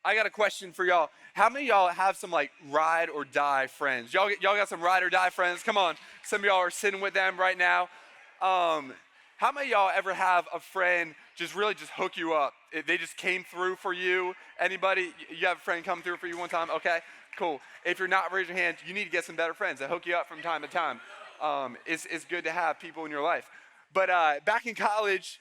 I got a question for y'all. How many of y'all have some like ride or die friends? Y'all got some ride or die friends? Come on. Some of y'all are sitting with them right now. Um, how many of y'all ever have a friend just really just hook you up? They just came through for you. Anybody? You have a friend come through for you one time? Okay, cool. If you're not, raise your hand. You need to get some better friends that hook you up from time to time. It's good to have people in your life. But back in college,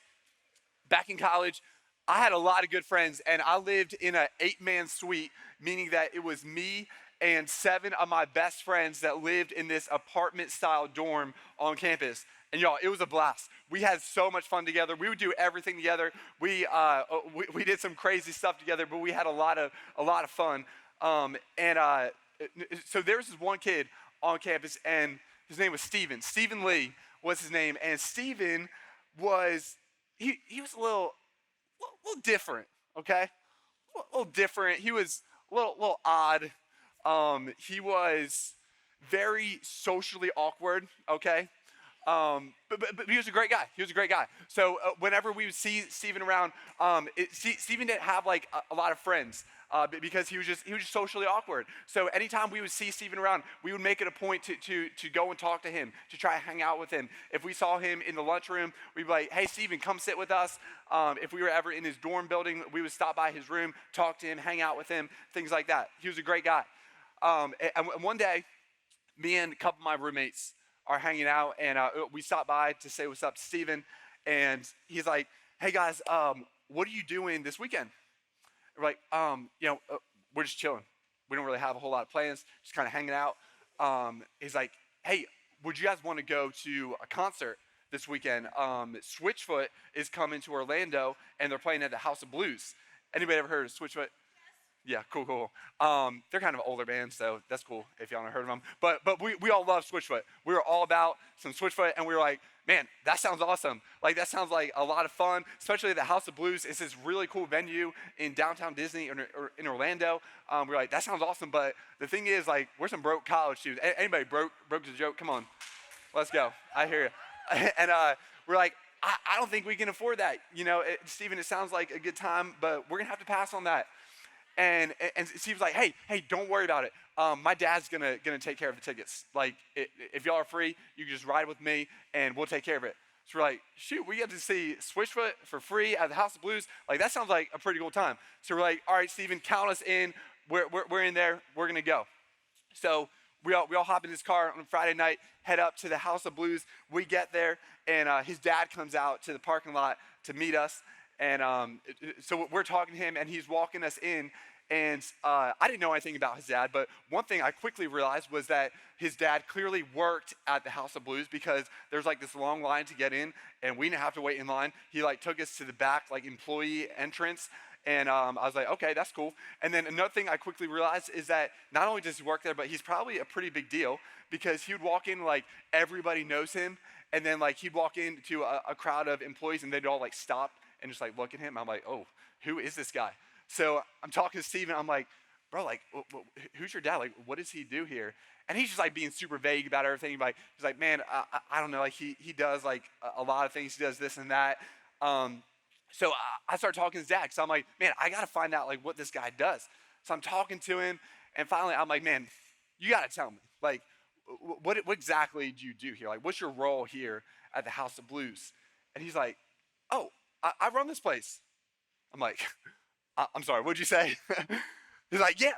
I had a lot of good friends, and I lived in an 8-man suite, meaning that it was me and 7 of my best friends that lived in this apartment-style dorm on campus. And y'all, it was a blast. We had so much fun together. We would do everything together. We did some crazy stuff together, but we had a lot of fun. So there was this one kid on campus, and his name was Steven. Steven Lee was his name, and Steven was he was a little different, okay? A little different. He was a little odd. He was very socially awkward, okay? But he was a great guy. He was a great guy. So whenever we would see Steven around, Steven didn't have like a lot of friends because he was just socially awkward. So anytime we would see Steven around, we would make it a point to go and talk to him, to try to hang out with him. If we saw him in the lunchroom, we'd be like, "Hey, Steven, come sit with us." If we were ever in his dorm building, we would stop by his room, talk to him, hang out with him, things like that. He was a great guy. And one day, me and a couple of my roommates are hanging out, and we stopped by to say what's up to Steven, and he's like, "Hey guys, what are you doing this weekend?" We're like, we're just chilling. We don't really have a whole lot of plans, just kind of hanging out. He's like, "Hey, would you guys want to go to a concert this weekend? Switchfoot is coming to Orlando, and they're playing at the House of Blues." Anybody ever heard of Switchfoot? Yeah, cool. They're kind of an older band, so that's cool if y'all haven't heard of them. But we all love Switchfoot. We were all about some Switchfoot, and we were like, "Man, that sounds awesome. Like that sounds like a lot of fun, especially the House of Blues. It's this really cool venue in downtown Disney or in Orlando." We're like, "That sounds awesome." But the thing is, like, we're some broke college students. Anybody broke the joke? Come on, let's go. I hear you. And we're like, I don't think we can afford that. Steven, it sounds like a good time, but we're gonna have to pass on that. And Steve's like, hey, don't worry about it. My dad's gonna take care of the tickets. Like, if y'all are free, you can just ride with me, and we'll take care of it. So we're like, shoot, we get to see Switchfoot for free at the House of Blues. Like, that sounds like a pretty cool time. So we're like, all right, Steven, count us in. We're in there. We're gonna go. So we all hop in his car on Friday night, head up to the House of Blues. We get there, and his dad comes out to the parking lot to meet us. And so we're talking to him, and he's walking us in. And I didn't know anything about his dad, but one thing I quickly realized was that his dad clearly worked at the House of Blues, because there's like this long line to get in, and we didn't have to wait in line. He like took us to the back, like employee entrance. And I was like, okay, that's cool. And then another thing I quickly realized is that not only does he work there, but he's probably a pretty big deal, because he would walk in like everybody knows him. And then like he'd walk into a crowd of employees, and they'd all like stop and just like look at him. I'm like, oh, who is this guy? So I'm talking to Steven. I'm like, bro, like, who's your dad? Like, what does he do here? And he's just like being super vague about everything. He's like, man, I don't know. Like he does like a lot of things. He does this and that. So I start talking to his dad, because I'm like, man, I got to find out like what this guy does. So I'm talking to him, and finally I'm like, man, you got to tell me, like, what exactly do you do here? Like, what's your role here at the House of Blues? And he's like, oh, I run this place. I'm like, I'm sorry, what'd you say? He's like, yeah,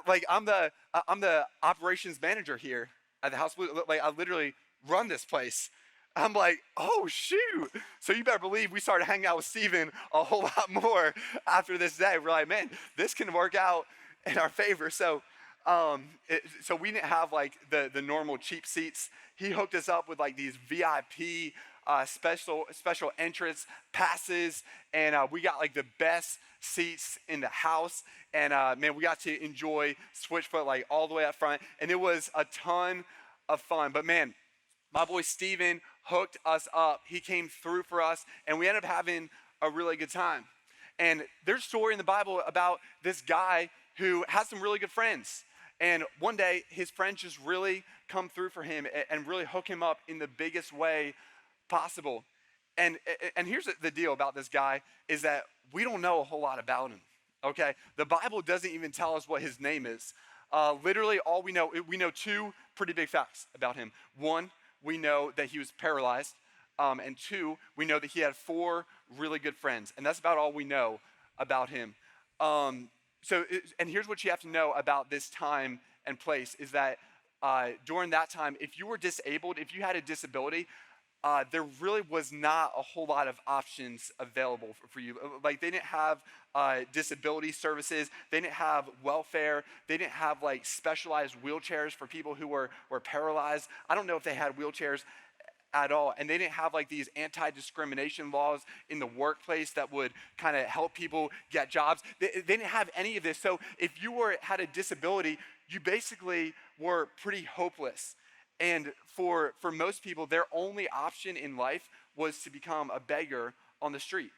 like I'm the operations manager here at the House of Blues. Like, I literally run this place. I'm like, oh shoot. So you better believe we started hanging out with Steven a whole lot more after this day. We're like, man, this can work out in our favor. So we didn't have like the normal cheap seats. He hooked us up with like these VIP special entrance passes, and we got like the best seats in the house. And man, we got to enjoy Switchfoot like all the way up front, and it was a ton of fun. But man, my boy Steven hooked us up. He came through for us, and we ended up having a really good time. And there's a story in the Bible about this guy who has some really good friends. And one day, his friends just really come through for him and really hook him up in the biggest way possible. And here's the deal about this guy, is that we don't know a whole lot about him. okay? The Bible doesn't even tell us what his name is. Literally, all we know two pretty big facts about him. One, we know that he was paralyzed. And two, we know that he had four really good friends. And that's about all we know about him. And here's what you have to know about this time and place is that during that time, if you were disabled, if you had a disability, there really was not a whole lot of options available for you. Like they didn't have disability services, they didn't have welfare, they didn't have like specialized wheelchairs for people who were paralyzed. I don't know if they had wheelchairs at all, and they didn't have like these anti-discrimination laws in the workplace that would kind of help people get jobs. They didn't have any of this. So if you had a disability, you basically were pretty hopeless. And for most people, their only option in life was to become a beggar on the street.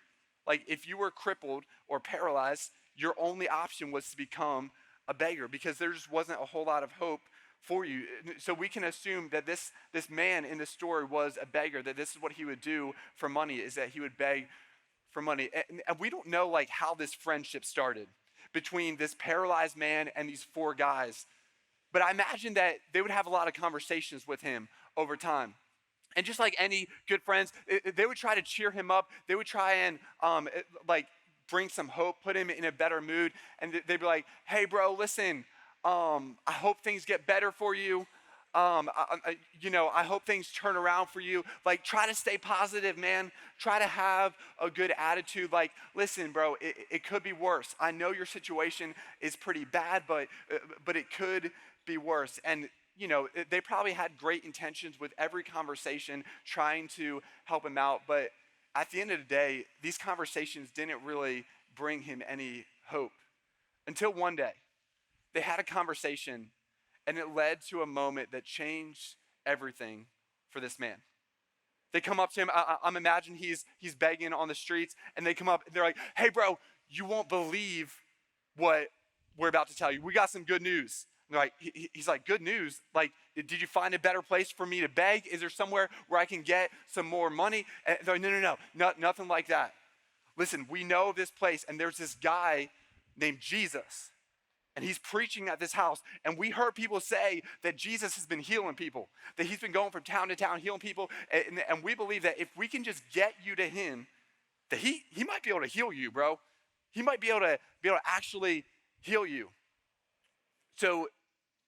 Like if you were crippled or paralyzed, your only option was to become a beggar because there just wasn't a whole lot of hope for you. So we can assume that this man in the story was a beggar, that this is what he would do for money, is that he would beg for money. And we don't know like how this friendship started between this paralyzed man and these four guys. But I imagine that they would have a lot of conversations with him over time. And just like any good friends, they would try to cheer him up. They would try and like bring some hope, put him in a better mood. And they'd be like, hey bro, listen, I hope things get better for you. I hope things turn around for you. Like try to stay positive, man. Try to have a good attitude. Like, listen, bro, it could be worse. I know your situation is pretty bad, but it could be worse. And they probably had great intentions with every conversation trying to help him out. But at the end of the day, these conversations didn't really bring him any hope until one day they had a conversation and it led to a moment that changed everything for this man. They come up to him. I'm imagining he's begging on the streets, and they come up. They're like, hey, bro, you won't believe what we're about to tell you. We got some good news. And they're like, he's like, good news? Like, did you find a better place for me to beg? Is there somewhere where I can get some more money? And they're like, no, nothing like that. Listen, we know this place, and there's this guy named Jesus. And he's preaching at this house. And we heard people say that Jesus has been healing people, that he's been going from town to town healing people. And we believe that if we can just get you to him, that he might be able to heal you, bro. He might be able to actually heal you. So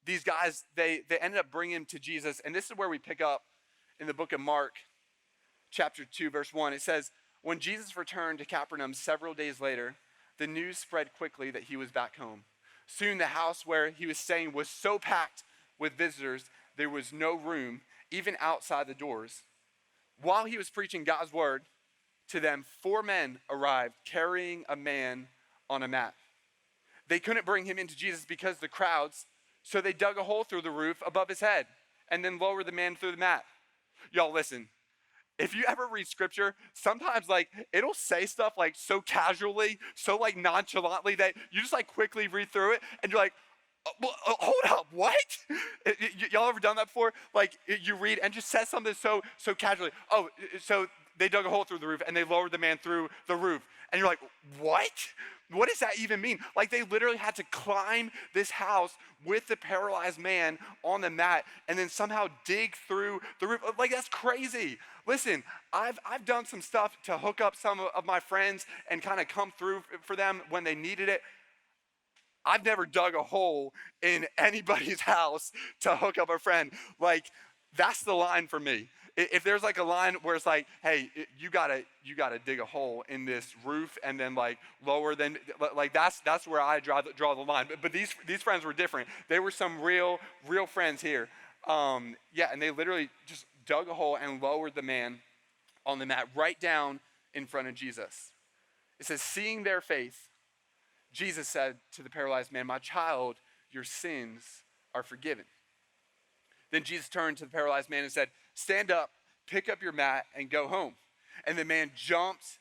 these guys, they ended up bringing him to Jesus. And this is where we pick up in the book of Mark, chapter 2, verse 1. It says, when Jesus returned to Capernaum several days later, the news spread quickly that he was back home. Soon the house where he was staying was so packed with visitors, there was no room, even outside the doors. While he was preaching God's word to them, 4 men arrived carrying a man on a mat. They couldn't bring him into Jesus because of the crowds, so they dug a hole through the roof above his head and then lowered the man through the mat. Y'all listen. If you ever read scripture, sometimes like it'll say stuff like so casually, so like nonchalantly that you just like quickly read through it and you're like, hold up, what? Y'all ever done that before? Like you read and just says something so casually. Oh, so they dug a hole through the roof and they lowered the man through the roof. And you're like, what? What does that even mean? Like they literally had to climb this house with the paralyzed man on the mat and then somehow dig through the roof. Like that's crazy. Listen, I've done some stuff to hook up some of my friends and kind of come through for them when they needed it. I've never dug a hole in anybody's house to hook up a friend. Like that's the line for me. If there's like a line where it's like, hey, you gotta dig a hole in this roof and then like lower, then like that's where I draw the line. But these friends were different. They were some real friends here. And they literally just dug a hole and lowered the man on the mat right down in front of Jesus. It says, seeing their faith, Jesus said to the paralyzed man, my child, your sins are forgiven. Then Jesus turned to the paralyzed man and said, stand up, pick up your mat, and go home. And the man jumped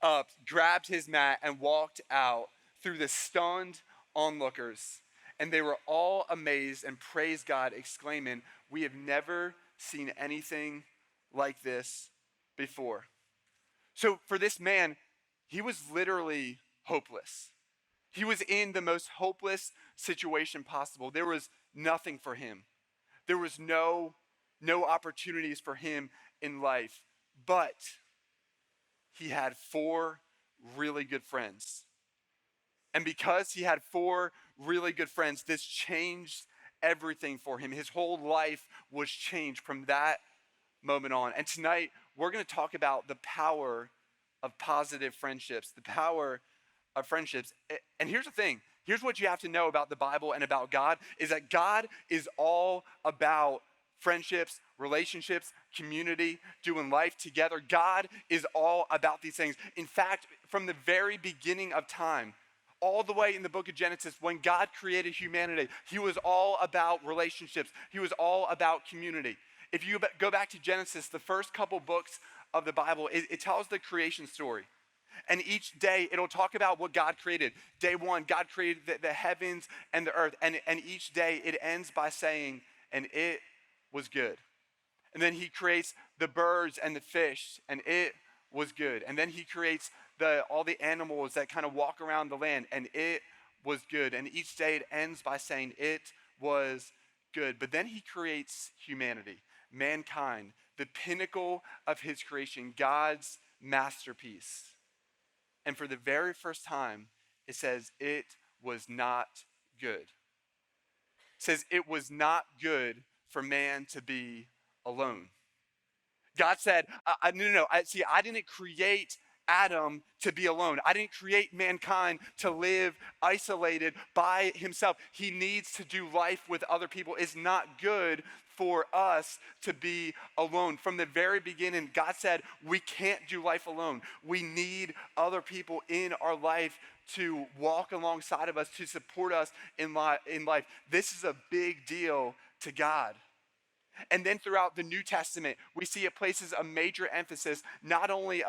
up, grabbed his mat, and walked out through the stunned onlookers. And they were all amazed and praised God, exclaiming, we have never seen anything like this before. So for this man, he was literally hopeless. He was in the most hopeless situation possible. There was nothing for him. There was no opportunities for him in life. But he had four really good friends. And because he had four really good friends, this changed everything for him. His whole life was changed from that moment on. And tonight, we're going to talk about the power of positive friendships, the power of friendships. And here's the thing. Here's what you have to know about the Bible and about God, is that God is all about friendships, relationships, community, doing life together. God is all about these things. In fact, from the very beginning of time, all the way in the book of Genesis, when God created humanity, he was all about relationships. He was all about community. If you go back to Genesis, the first couple books of the Bible, it tells the creation story. And each day, it'll talk about what God created. Day one, God created the heavens and the earth. And each day, it ends by saying, and it was good. And then he creates the birds and the fish, and it was good. And then he creates all the animals that kind of walk around the land, and it was good. And each day it ends by saying it was good. But then he creates humanity, mankind, the pinnacle of his creation, God's masterpiece. And for the very first time, it says it was not good. It says it was not good for man to be alone. God said, no. I didn't create Adam to be alone. I didn't create mankind to live isolated by himself. He needs to do life with other people. It's not good for us to be alone. From the very beginning, God said we can't do life alone. We need other people in our life to walk alongside of us, to support us in life. This is a big deal to God. And then throughout the New Testament, we see it places a major emphasis not only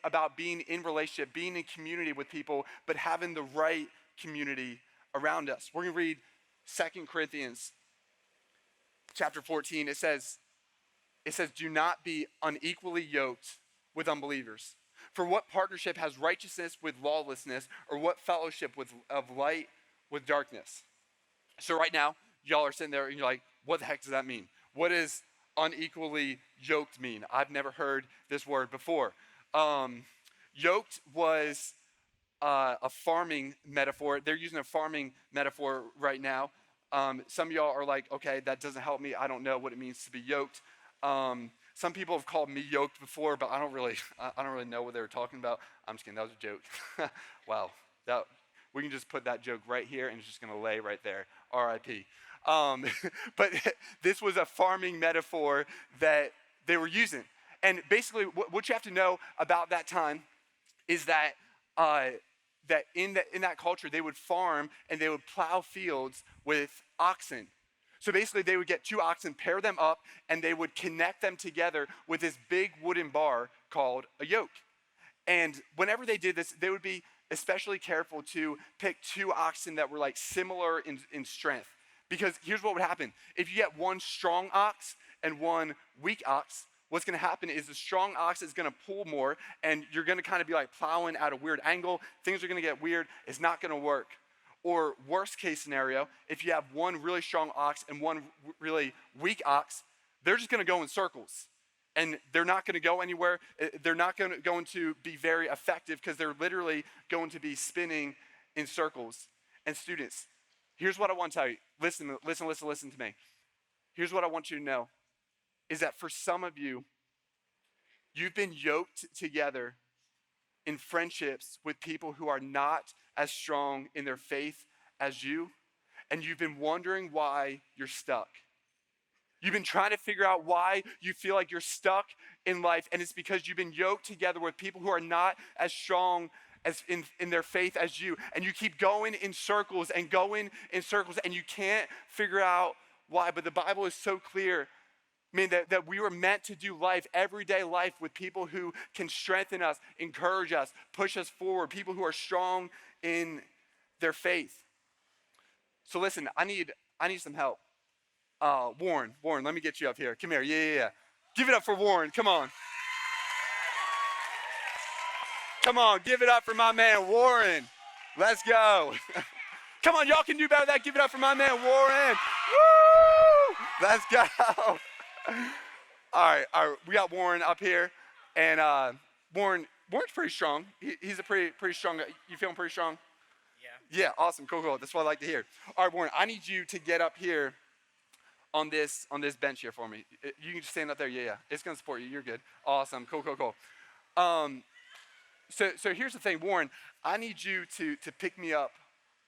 about being in relationship, being in community with people, but having the right community around us. We're going to read 2 Corinthians chapter 14. It says, do not be unequally yoked with unbelievers. For what partnership has righteousness with lawlessness, or what fellowship of light with darkness? So right now, y'all are sitting there and you're like, what the heck does that mean? What does unequally yoked mean? I've never heard this word before. Yoked was a farming metaphor. They're using a farming metaphor right now. Some of y'all are like, okay, that doesn't help me. I don't know what it means to be yoked. Some people have called me yoked before, but I don't really know what they were talking about. I'm just kidding. That was a joke. Wow. We can just put that joke right here, and it's just going to lay right there. R.I.P. But this was a farming metaphor that they were using. And basically what you have to know about that time is that in that culture, they would farm and they would plow fields with oxen. So basically they would get two oxen, pair them up, and they would connect them together with this big wooden bar called a yoke. And whenever they did this, they would be especially careful to pick two oxen that were like similar in strength. Because here's what would happen. If you get one strong ox and one weak ox, what's going to happen is the strong ox is going to pull more, and you're going to kind of be like plowing at a weird angle. Things are going to get weird. It's not going to work. Or worst case scenario, if you have one really strong ox and one really weak ox, they're just going to go in circles. And they're not going to go anywhere. They're not going to be very effective because they're literally going to be spinning in circles. And students, here's what I want to tell you. Listen to me. Here's what I want you to know, is that for some of you, you've been yoked together in friendships with people who are not as strong in their faith as you, and you've been wondering why you're stuck. You've been trying to figure out why you feel like you're stuck in life, and it's because you've been yoked together with people who are not as strong as in their faith as you, and you keep going in circles, and you can't figure out why. But the Bible is so clear, that we were meant to do life, everyday life, with people who can strengthen us, encourage us, push us forward, people who are strong in their faith. So listen, I need some help. Warren, let me get you up here. Come here. Yeah. Give it up for Warren. Come on. Come on, give it up for my man, Warren. Let's go. Come on, y'all can do better than that. Give it up for my man, Warren. Woo! Let's go. All right. We got Warren up here, and Warren's pretty strong. He's a pretty strong. You feeling pretty strong? Yeah. Awesome. Cool. That's what I like to hear. All right, Warren. I need you to get up here on this bench here for me. You can just stand up there. Yeah. It's gonna support you. You're good. Awesome. Cool. So here's the thing, Warren. I need you to pick me up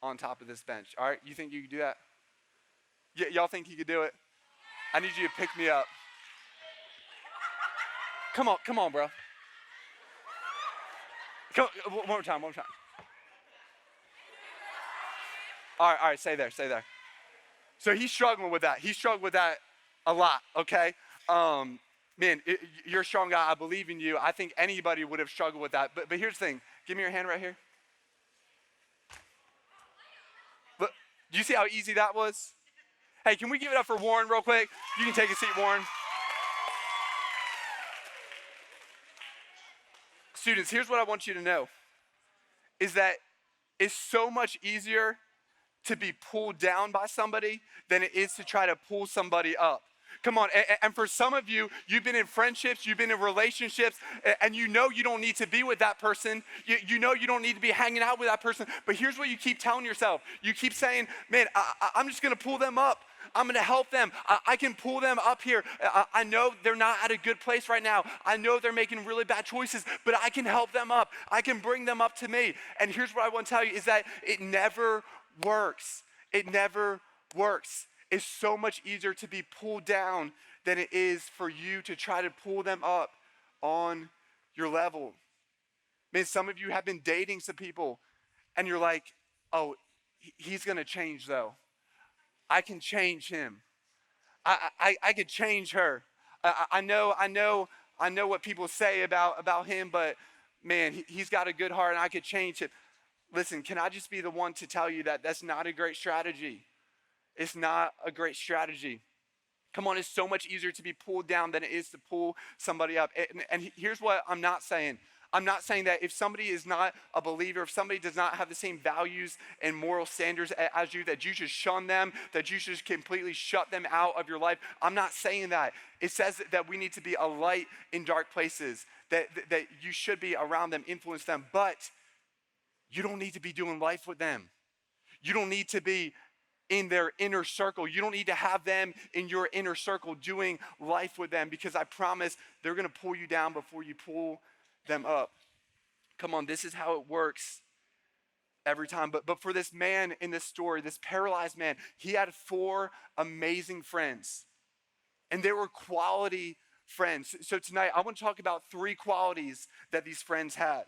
on top of this bench. All right. You think you can do that? Yeah. Y'all think you could do it? I need you to pick me up. Come on, bro. One more time. All right, stay there. So he's struggling with that. He struggled with that a lot, okay? Man, you're a strong guy. I believe in you. I think anybody would have struggled with that. But here's the thing. Give me your hand right here. Look, do you see how easy that was? Hey, can we give it up for Warren real quick? You can take a seat, Warren. Students, here's what I want you to know, is that it's so much easier to be pulled down by somebody than it is to try to pull somebody up. Come on, and for some of you, you've been in friendships, you've been in relationships, and you know you don't need to be with that person. You know you don't need to be hanging out with that person, but here's what you keep telling yourself. You keep saying, man, I'm just gonna pull them up. I'm gonna help them. I can pull them up here. I know they're not at a good place right now. I know they're making really bad choices, but I can help them up. I can bring them up to me. And here's what I want to tell you is that it never works. It never works. It's so much easier to be pulled down than it is for you to try to pull them up on your level. Man, some of you have been dating some people and you're like, oh, he's gonna change though. I can change him. I could change her. I know what people say about him, but man, he's got a good heart and I could change him. Listen, can I just be the one to tell you that that's not a great strategy? It's not a great strategy. Come on, it's so much easier to be pulled down than it is to pull somebody up. And here's what I'm not saying. I'm not saying that if somebody is not a believer, if somebody does not have the same values and moral standards as you, that you should shun them, that you should completely shut them out of your life. I'm not saying that. It says that we need to be a light in dark places, that you should be around them, influence them, but you don't need to be doing life with them. You don't need to be in their inner circle. You don't need to have them in your inner circle doing life with them, because I promise they're gonna pull you down before you pull them up. Come on, this is how it works every time. But for this man in this story, this paralyzed man, he had 4 amazing friends, and they were quality friends. So tonight I want to talk about 3 qualities that these friends had.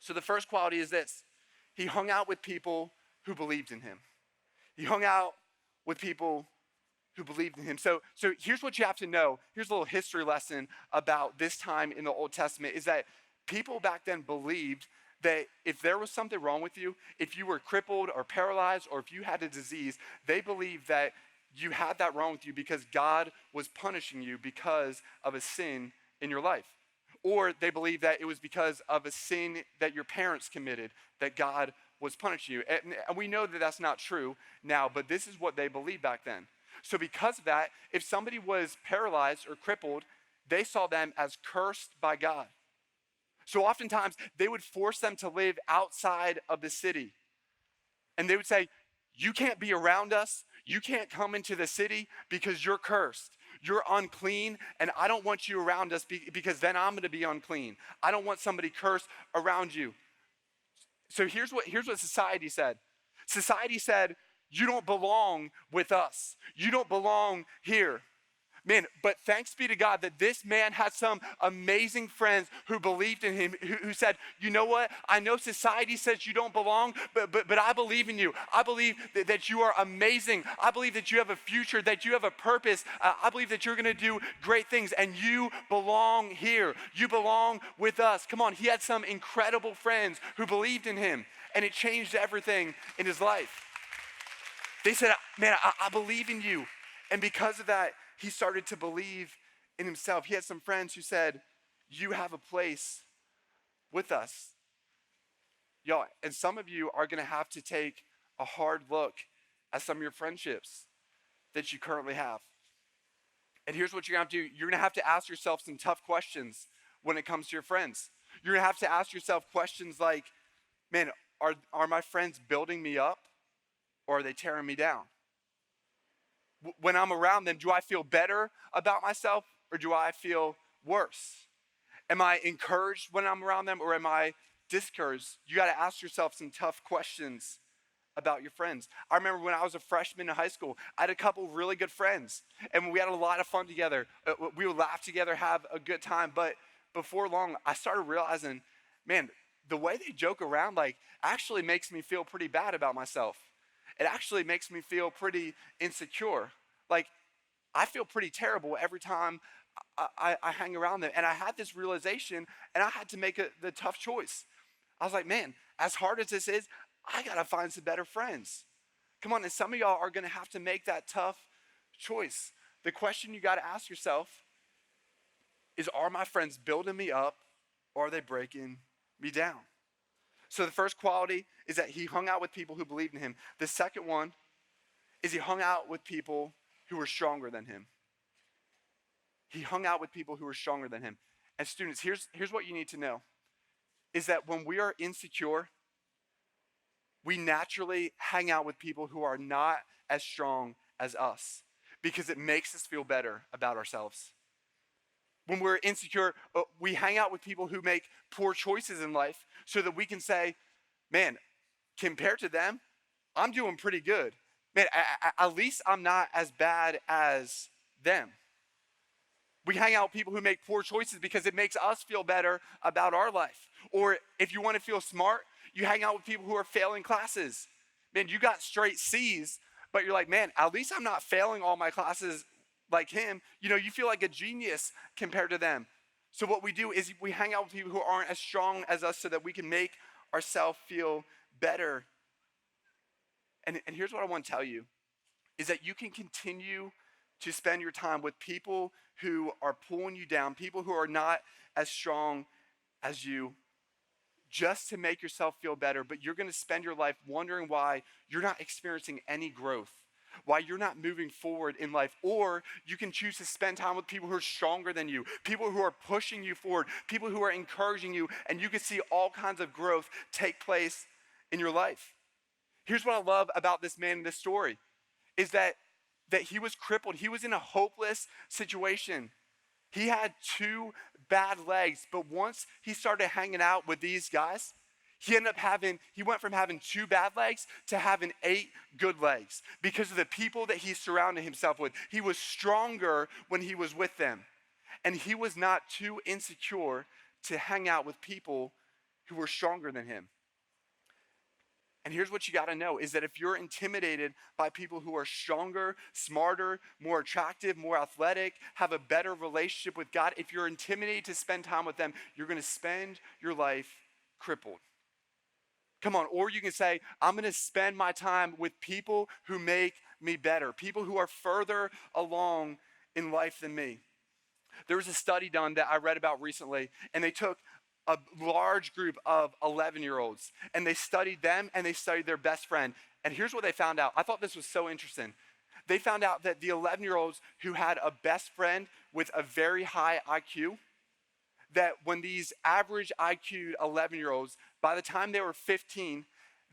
So the first quality is this: he hung out with people who believed in him. He hung out with people who believed in him. So here's what you have to know. Here's a little history lesson about this time in the Old Testament, is that people back then believed that if there was something wrong with you, if you were crippled or paralyzed, or if you had a disease, they believed that you had that wrong with you because God was punishing you because of a sin in your life. Or they believed that it was because of a sin that your parents committed that God was punishing you. And we know that that's not true now, but this is what they believed back then. So because of that, if somebody was paralyzed or crippled, they saw them as cursed by God. So oftentimes they would force them to live outside of the city. And they would say, you can't be around us. You can't come into the city because you're cursed. You're unclean, and I don't want you around us because then I'm going to be unclean. I don't want somebody cursed around you. So here's what society said. Society said, you don't belong with us. You don't belong here. Man, but thanks be to God that this man had some amazing friends who believed in him, who said, you know what? I know society says you don't belong, but I believe in you. I believe that you are amazing. I believe that you have a future, that you have a purpose. I believe that you're gonna do great things, and you belong here. You belong with us. Come on, he had some incredible friends who believed in him, and it changed everything in his life. They said, man, I believe in you. And because of that, he started to believe in himself. He had some friends who said, you have a place with us. Y'all, and some of you are going to have to take a hard look at some of your friendships that you currently have. And here's what you're going to have to do. You're going to have to ask yourself some tough questions when it comes to your friends. You're going to have to ask yourself questions like, man, are my friends building me up or are they tearing me down? When I'm around them, do I feel better about myself or do I feel worse? Am I encouraged when I'm around them or am I discouraged? You got to ask yourself some tough questions about your friends. I remember when I was a freshman in high school, I had a couple really good friends and we had a lot of fun together. We would laugh together, have a good time. But before long, I started realizing, man, the way they joke around like actually makes me feel pretty bad about myself. It actually makes me feel pretty insecure. Like I feel pretty terrible every time I hang around them. And I had this realization and I had to make the tough choice. I was like, man, as hard as this is, I got to find some better friends. Come on, and some of y'all are going to have to make that tough choice. The question you got to ask yourself is, are my friends building me up or are they breaking me down? So the first quality is that he hung out with people who believed in him. The second one is he hung out with people who were stronger than him. He hung out with people who were stronger than him. And students, here's what you need to know, is that when we are insecure, we naturally hang out with people who are not as strong as us because it makes us feel better about ourselves. When we're insecure, we hang out with people who make poor choices in life so that we can say, man, compared to them, I'm doing pretty good. Man, at least I'm not as bad as them. We hang out with people who make poor choices because it makes us feel better about our life. Or if you want to feel smart, you hang out with people who are failing classes. Man, you got straight C's, but you're like, man, at least I'm not failing all my classes like him. You know, you feel like a genius compared to them. So what we do is we hang out with people who aren't as strong as us so that we can make ourselves feel better. And here's what I want to tell you, is that you can continue to spend your time with people who are pulling you down, people who are not as strong as you, just to make yourself feel better, but you're going to spend your life wondering why you're not experiencing any growth, why you're not moving forward in life. Or you can choose to spend time with people who are stronger than you, people who are pushing you forward, people who are encouraging you, and you can see all kinds of growth take place in your life. Here's what I love about this man in this story, is that he was crippled. He was in a hopeless situation. He had 2 bad legs, but once he started hanging out with these guys, he went from having 2 bad legs to having 8 good legs because of the people that he surrounded himself with. He was stronger when he was with them. And he was not too insecure to hang out with people who were stronger than him. And here's what you got to know, is that if you're intimidated by people who are stronger, smarter, more attractive, more athletic, have a better relationship with God, if you're intimidated to spend time with them, you're going to spend your life crippled. Come on, or you can say, I'm going to spend my time with people who make me better, people who are further along in life than me. There was a study done that I read about recently, and they took a large group of 11-year-olds, and they studied them and they studied their best friend. And here's what they found out. I thought this was so interesting. They found out that the 11-year-olds who had a best friend with a very high IQ, that when these average IQ 11-year-olds, by the time they were 15,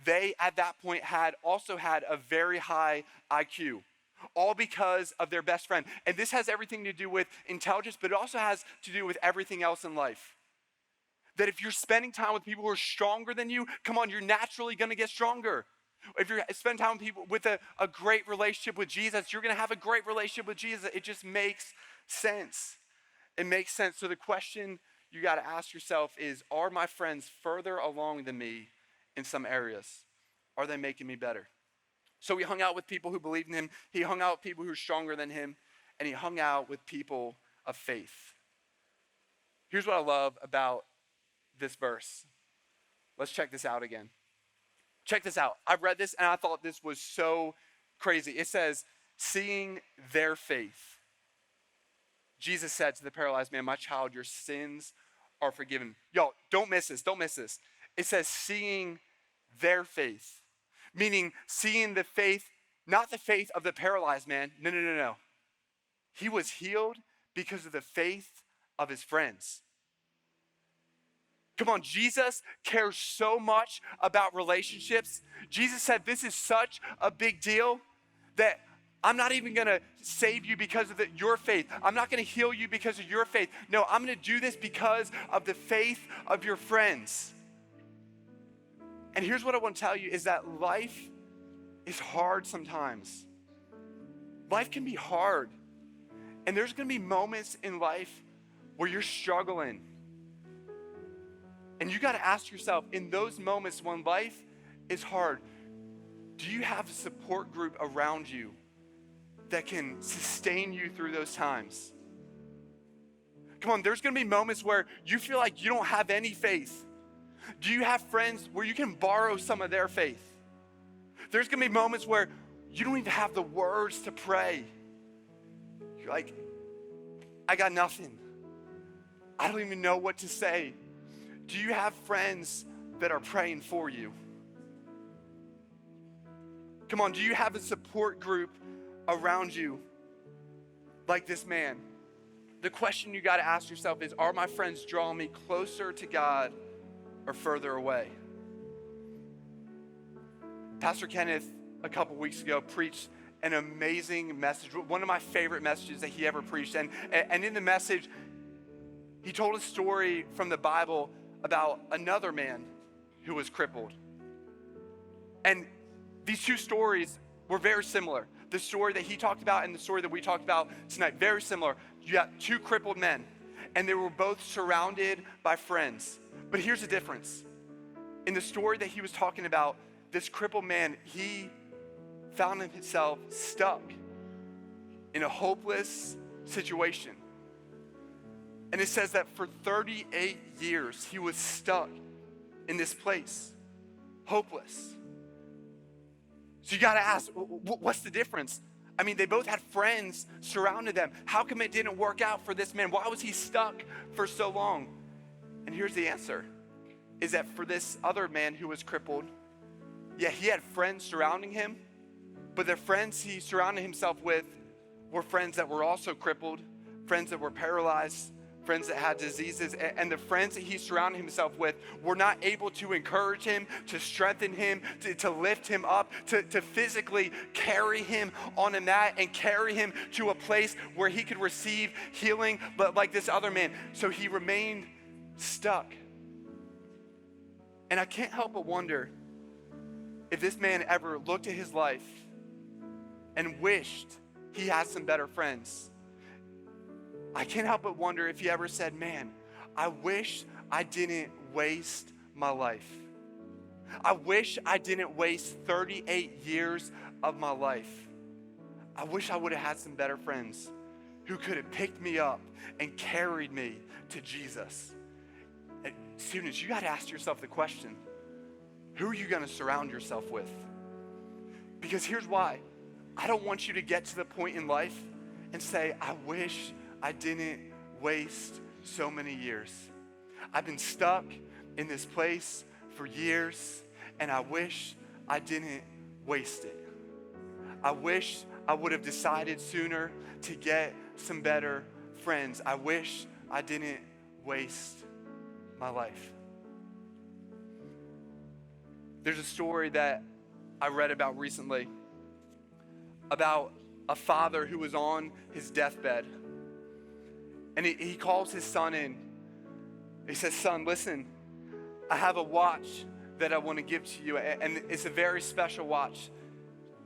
they at that point also had a very high IQ. All because of their best friend. And this has everything to do with intelligence, but it also has to do with everything else in life. That if you're spending time with people who are stronger than you, come on, you're naturally going to get stronger. If you're spending time with people with a great relationship with Jesus, you're going to have a great relationship with Jesus. It just makes sense. It makes sense. So the question you got to ask yourself is, are my friends further along than me in some areas? Are they making me better? So he hung out with people who believed in him. He hung out with people who were stronger than him. And he hung out with people of faith. Here's what I love about this verse. Let's check this out again. Check this out. I read this and I thought this was so crazy. It says, seeing their faith, Jesus said to the paralyzed man, my child, your sins are forgiven. Y'all, don't miss this. Don't miss this. it says seeing their faith, meaning seeing the faith, not the faith of the paralyzed man. No, no, no, no. He was healed because of the faith of his friends. Come on, Jesus cares so much about relationships. Jesus said this is such a big deal that I'm not even gonna save you because of your faith. I'm not gonna heal you because of your faith. No, I'm gonna do this because of the faith of your friends. And here's what I want to tell you is that life is hard sometimes. Life can be hard. And there's gonna be moments in life where you're struggling. And you gotta ask yourself, in those moments when life is hard, do you have a support group around you that can sustain you through those times? Come on, there's gonna be moments where you feel like you don't have any faith. Do you have friends where you can borrow some of their faith? There's gonna be moments where you don't even have the words to pray. You're like, I got nothing. I don't even know what to say. Do you have friends that are praying for you? Come on, do you have a support group around you like this man? The question you got to ask yourself is, are my friends drawing me closer to God or further away? Pastor Kenneth, a couple weeks ago, preached an amazing message, one of my favorite messages that he ever preached. And in the message, he told a story from the Bible about another man who was crippled. And these two stories were very similar. The story that he talked about and the story that we talked about tonight, very similar. You got two crippled men, and they were both surrounded by friends. But here's the difference. In the story that he was talking about, this crippled man, he found himself stuck in a hopeless situation. And it says that for 38 years, he was stuck in this place, hopeless. So you gotta ask, what's the difference? I mean, they both had friends surrounding them. How come it didn't work out for this man? Why was he stuck for so long? And here's the answer, is that for this other man who was crippled, yeah, he had friends surrounding him, but the friends he surrounded himself with were friends that were also crippled, friends that were paralyzed, friends that had diseases, and the friends that he surrounded himself with were not able to encourage him, to strengthen him, to lift him up, to physically carry him on a mat and carry him to a place where he could receive healing, but like this other man. So he remained stuck. And I can't help but wonder if this man ever looked at his life and wished he had some better friends. I can't help but wonder if he ever said, man, I wish I didn't waste my life. I wish I didn't waste 38 years of my life. I wish I would have had some better friends who could have picked me up and carried me to Jesus. And students, you got to ask yourself the question, who are you going to surround yourself with? Because here's why. I don't want you to get to the point in life and say, I wish I didn't waste so many years. I've been stuck in this place for years, and I wish I didn't waste it. I wish I would have decided sooner to get some better friends. I wish I didn't waste my life. There's a story that I read about recently about a father who was on his deathbed. And he calls his son in. He says, son, listen, I have a watch that I want to give to you. And it's a very special watch.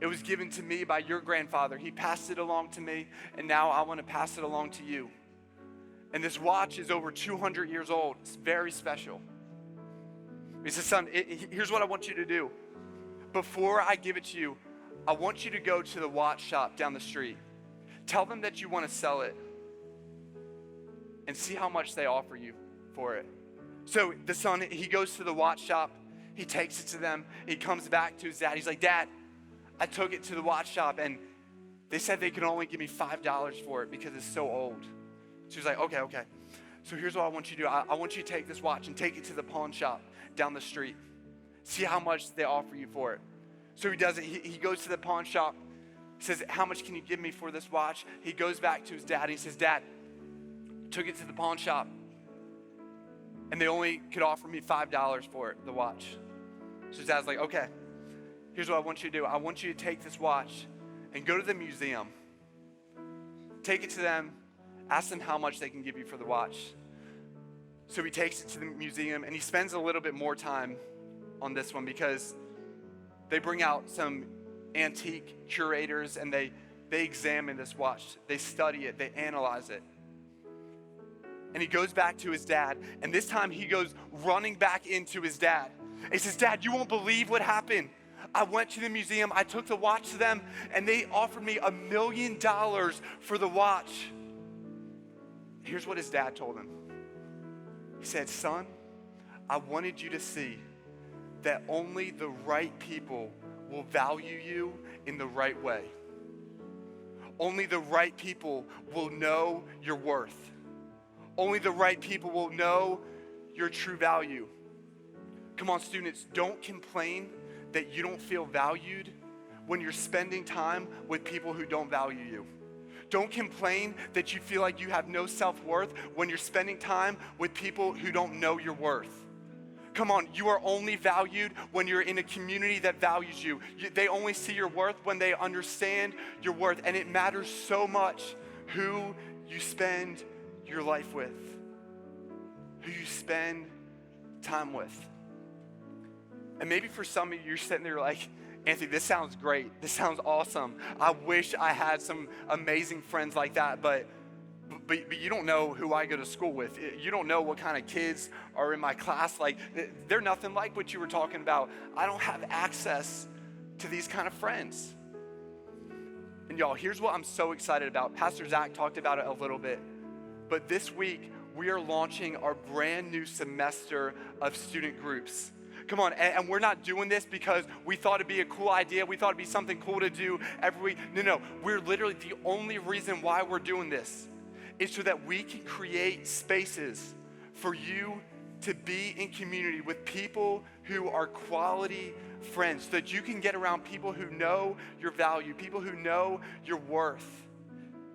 It was given to me by your grandfather. He passed it along to me, and now I want to pass it along to you. And this watch is over 200 years old. It's very special. He says, son, here's what I want you to do. Before I give it to you, I want you to go to the watch shop down the street. Tell them that you want to sell it and see how much they offer you for it. So the son, he goes to the watch shop. He takes it to them. He comes back to his dad. He's like, Dad, I took it to the watch shop, and they said they could only give me $5 for it because it's so old. So he's like, okay. So here's what I want you to do. I want you to take this watch and take it to the pawn shop down the street. See how much they offer you for it. So he does it. He goes to the pawn shop. He says, how much can you give me for this watch? He goes back to his dad. He says, Dad, took it to the pawn shop, and they only could offer me $5 for it, the watch. So his dad's like, okay, here's what I want you to do. I want you to take this watch and go to the museum. Take it to them. Ask them how much they can give you for the watch. So he takes it to the museum, and he spends a little bit more time on this one because they bring out some antique curators, and they examine this watch. They study it. They analyze it. And he goes back to his dad, and this time he goes running back into his dad. And he says, Dad, you won't believe what happened. I went to the museum, I took the watch to them, and they offered me $1 million for the watch. Here's what his dad told him. He said, son, I wanted you to see that only the right people will value you in the right way. Only the right people will know your worth. Only the right people will know your true value. Come on, students, don't complain that you don't feel valued when you're spending time with people who don't value you. Don't complain that you feel like you have no self-worth when you're spending time with people who don't know your worth. Come on, you are only valued when you're in a community that values you. They only see your worth when they understand your worth, and it matters so much who you spend your life with, who you spend time with. And maybe for some of you, you're sitting there like, Anthony, this sounds great. This sounds awesome. I wish I had some amazing friends like that, but you don't know who I go to school with. You don't know what kind of kids are in my class. Like, they're nothing like what you were talking about. I don't have access to these kind of friends. And y'all, here's what I'm so excited about. Pastor Zach talked about it a little bit. But this week, we are launching our brand new semester of student groups. Come on, and we're not doing this because we thought it'd be a cool idea. We thought it'd be something cool to do every week. No, we're literally, the only reason why we're doing this is so that we can create spaces for you to be in community with people who are quality friends, so that you can get around people who know your value, people who know your worth,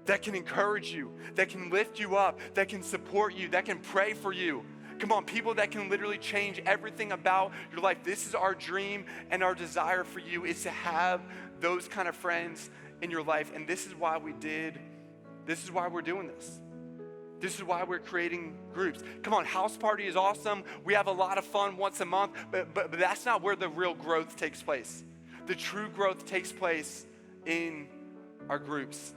that can encourage you, that can lift you up, that can support you, that can pray for you. Come on, people that can literally change everything about your life. This is our dream and our desire for you, is to have those kind of friends in your life. And this is why we're doing this. This is why we're creating groups. Come on, house party is awesome. We have a lot of fun once a month, but that's not where the real growth takes place. The true growth takes place in our groups.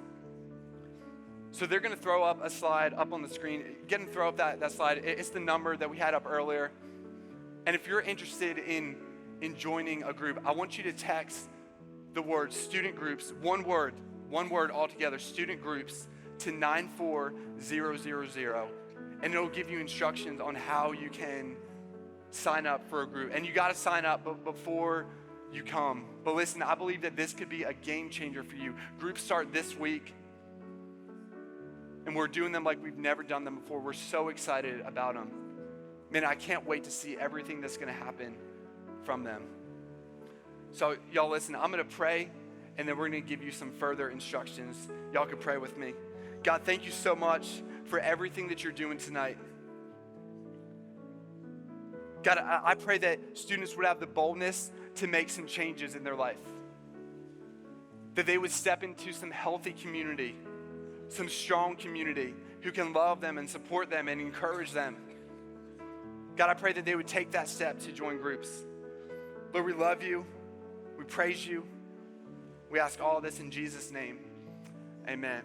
So they're going to throw up a slide up on the screen. Get them to throw up that slide. It's the number that we had up earlier. And if you're interested in joining a group, I want you to text the word student groups, one word altogether, student groups, to 94000. And it'll give you instructions on how you can sign up for a group. And you got to sign up before you come. But listen, I believe that this could be a game changer for you. Groups start this week. And we're doing them like we've never done them before. We're so excited about them. Man, I can't wait to see everything that's going to happen from them. So y'all listen, I'm going to pray, and then we're going to give you some further instructions. Y'all can pray with me. God, thank you so much for everything that you're doing tonight. God, I pray that students would have the boldness to make some changes in their life. That they would step into some healthy community, some strong community who can love them and support them and encourage them. God, I pray that they would take that step to join groups. Lord, we love you. We praise you. We ask all this in Jesus' name. Amen.